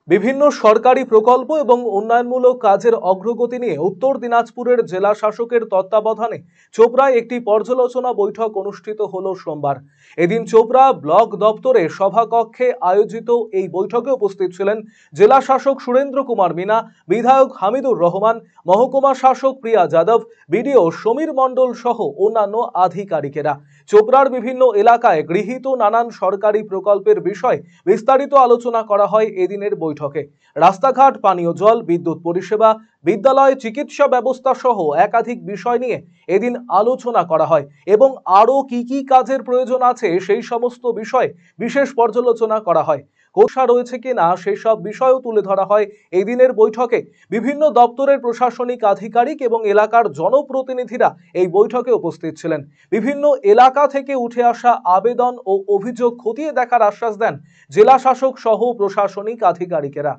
বিভিন্ন সরকারি প্রকল্প এবং উন্নয়নমূলক কাজের অগ্রগতি নিয়ে উত্তর দিনাজপুরের জেলা শাসকের তত্ত্বাবধানে চোপড়ায় একটি পর্যালোচনা বৈঠক অনুষ্ঠিত হলো সোমবার। এদিন চোপড়া ব্লক দপ্তরে সভাকক্ষে আয়োজিত এই বৈঠকে উপস্থিত ছিলেন জেলা শাসক সুরেন্দ্র কুমার মিনা, বিধায়ক হামিদুর রহমান, মহকুমা শাসক প্রিয়া যাদব, বিডিও সমীর মণ্ডল সহ অন্যান্য আধিকারিকেরা। চোপড়ার বিভিন্ন এলাকায় গৃহীত নানান সরকারি প্রকল্পের বিষয়ে বিস্তারিত আলোচনা করা হয় এদিনের বৈঠকে। রাস্তাঘাট, পানীয় জল, বিদ্যুৎ পরিষেবা, বিদ্যালয়, চিকিৎসা ব্যবস্থা সহ একাধিক বিষয় নিয়ে এদিন আলোচনা করা হয় এবং আরও কি কি কাজের প্রয়োজন আছে সেই সমস্ত বিষয়ে বিশেষ পর্যালোচনা করা হয়। কোষা রয়েছে কিনা সেই সব বিষয়ও তুলে ধরা হয় এই দিনের বৈঠকে। বিভিন্ন দপ্তরের প্রশাসনিক আধিকারিক এবং এলাকার জনপ্রতিনিধিরা এই বৈঠকে উপস্থিত ছিলেন। বিভিন্ন এলাকা থেকে উঠে আসা আবেদন ও অভিযোগ খতিয়ে দেখার আশ্বাস দেন জেলা শাসক সহ প্রশাসনিক আধিকারিকেরা।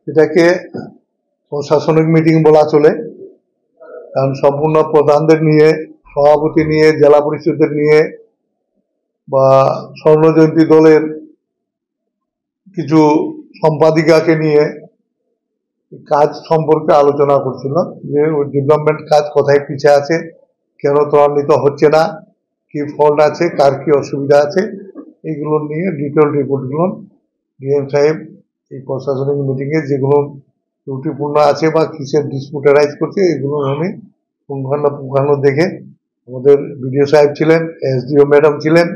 এটাকে প্রশাসনিক মিটিং বলা চলে, কারণ সম্পূর্ণ প্রধানদের নিয়ে, সভাপতি নিয়ে, জেলা পরিষদের নিয়ে বা স্বর্ণজয়ন্তী দলের কিছু সম্পাদিকাকে নিয়ে কাজ সম্পর্কে আলোচনা করছিল, যে ডেভেলপমেন্ট কাজ কোথায় পিছিয়ে আছে, কেন ত্বরান্বিত হচ্ছে না, কি ফল্ট আছে, কার কি অসুবিধা আছে, এগুলো নিয়ে ডিটেল রিপোর্টগুলো ডিএম সাহেব এই প্রশাসনিক মিটিংয়ে যেগুলো ত্রুটিপূর্ণ আছে বা কিসের ডিসপুট রাইজ করছে এগুলো উনি পুঙ্খানুপুঙ্খানু দেখে, আমাদের বিডিও সাহেব ছিলেন, এসডিও ম্যাডাম ছিলেন,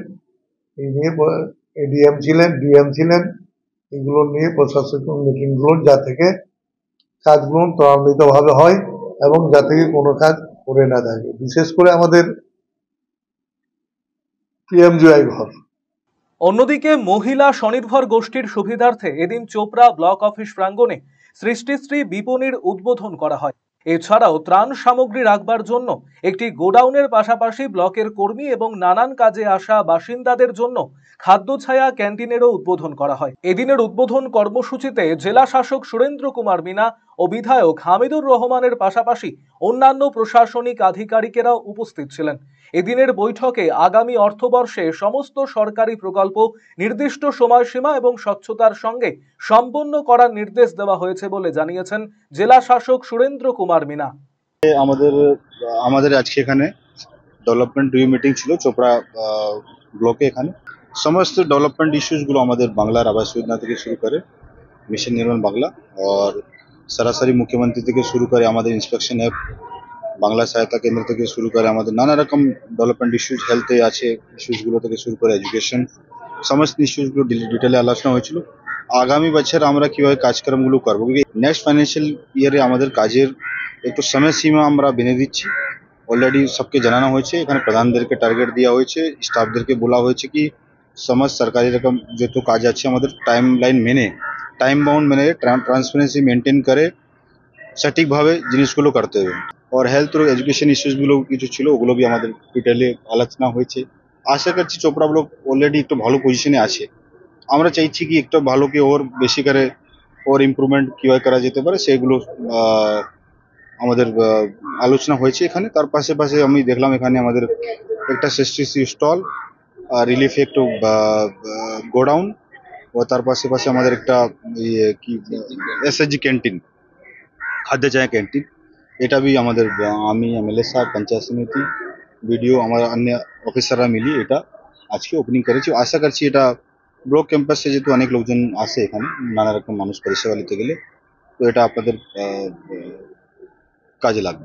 এই নিয়ে এডিএম ছিলেন, ডিএম ছিলেন, এগুলো নিয়ে প্রশাসনিক মিটিংগুলো যা থেকে কাজগুলো ত্বরান্বিতভাবে হয় এবং যা থেকে কোনো কাজ করে না থাকে, বিশেষ করে আমাদের পিএমজিআই ঘর। অন্যদিকে মহিলা স্বনির্ভর গোষ্ঠীর সুবিধার্থে এদিন চোপড়া ব্লক অফিস প্রাঙ্গণে সৃষ্টিশ্রী বিপণীর উদ্বোধন করা হয়। এছাড়াও ত্রাণ সামগ্রী রাখবার জন্য একটি গোডাউনের পাশাপাশি ব্লকের কর্মী এবং নানান কাজে আসা বাসিন্দাদের জন্য খাদ্য ছায়া ক্যান্টিনেরও উদ্বোধন করা হয়। এদিনের উদ্বোধন কর্মসূচিতে জেলা শাসক সুরেন্দ্র কুমার মিনা ও বিধায়ক হামিদুর রহমানের পাশাপাশি অন্যান্য প্রশাসনিক আধিকারিকেরাও উপস্থিত ছিলেন। এদিনের বৈঠকে আগামী অর্থবর্ষে সমস্ত সরকারি প্রকল্প নির্দিষ্ট সময়সীমা এবং স্বচ্ছতার সঙ্গে সম্পন্ন করার নির্দেশ দেওয়া হয়েছে বলে জানিয়েছেন জেলা শাসক সুরেন্দ্র কুমার মিনা। আমাদের আজকে এখানে ডেভেলপমেন্ট রিভিউ মিটিং ছিল চোপড়া ব্লকে। এখানে সমস্ত ডেভেলপমেন্ট ইস্যুসগুলো আমাদের বাংলার আবাস যোজনা থেকে শুরু করে মিশন নির্মাণ বাংলা और সরাসরি মুখ্যমন্ত্রী থেকে শুরু করে আমাদের ইন্সপেকশন অ্যাপ, বাংলা সহায়তা কেন্দ্র থেকে শুরু করে আমাদের নানা রকম ডেভেলপমেন্ট ইস্যুস, হেলথে আছে ইস্যুসগুলো থেকে শুরু করে এডুকেশন, সমস্ত ইস্যুসগুলো ডিটেলে আলোচনা হয়েছিল। আগামী বছর আমরা কিভাবে কাজকর্মগুলো করবো, নেক্সট ফাইন্যান্সিয়াল ইয়ারে আমাদের কাজের একটু সময়সীমা আমরা বেঁধে দিচ্ছি। অলরেডি সবকে জানানো হয়েছে, এখানে প্রধানদেরকে টার্গেট দেওয়া হয়েছে, স্টাফদেরকে বলা হয়েছে কি সমস্ত সরকারি রকম যত কাজ আছে আমাদের টাইম লাইন মেনে, টাইম বাউন্ড মেনে, ট্রান্সপারেন্সি মেনটেন করে সঠিকভাবে জিনিসগুলো করতে হবে। আর হেলথ ও এডুকেশন ইস্যুসগুলো কিছু ছিল, ওগুলো বি আমাদের ডিটেলে আলোচনা হয়েছে। আশা করছি চোপড়া ব্লক অলরেডি একটু ভালো পজিশনে আছে। আমরা চাইছি কি একটু ভালো কি ওর বেশি করে ওর ইমপ্রুভমেন্ট কীভাবে করা যেতে পারে সেগুলো আমাদের আলোচনা হয়েছে এখানে। তার পাশে আমি দেখলাম এখানে আমাদের একটা সৃষ্টি স্টল, রিলিফ একটু গোডাউন ও তার পাশে আমাদের একটা কি এসএসজি ক্যান্টিন, খাদ্য চায় ক্যান্টিন, এটা বি আমাদের আমি এমএলএ সাহেব, পঞ্চায়েত সমিতি, বিডিও, আমার অন্য অফিসাররা মিলিয়ে এটা আজকে ওপেনিং করেছি। আশা করছি এটা ব্লক ক্যাম্পাসে যেহেতু অনেক লোকজন আসে এখানে নানা রকম মানুষ পরিষেবা নিতে গেলে, তো এটা আপনাদের কাজে লাগবে।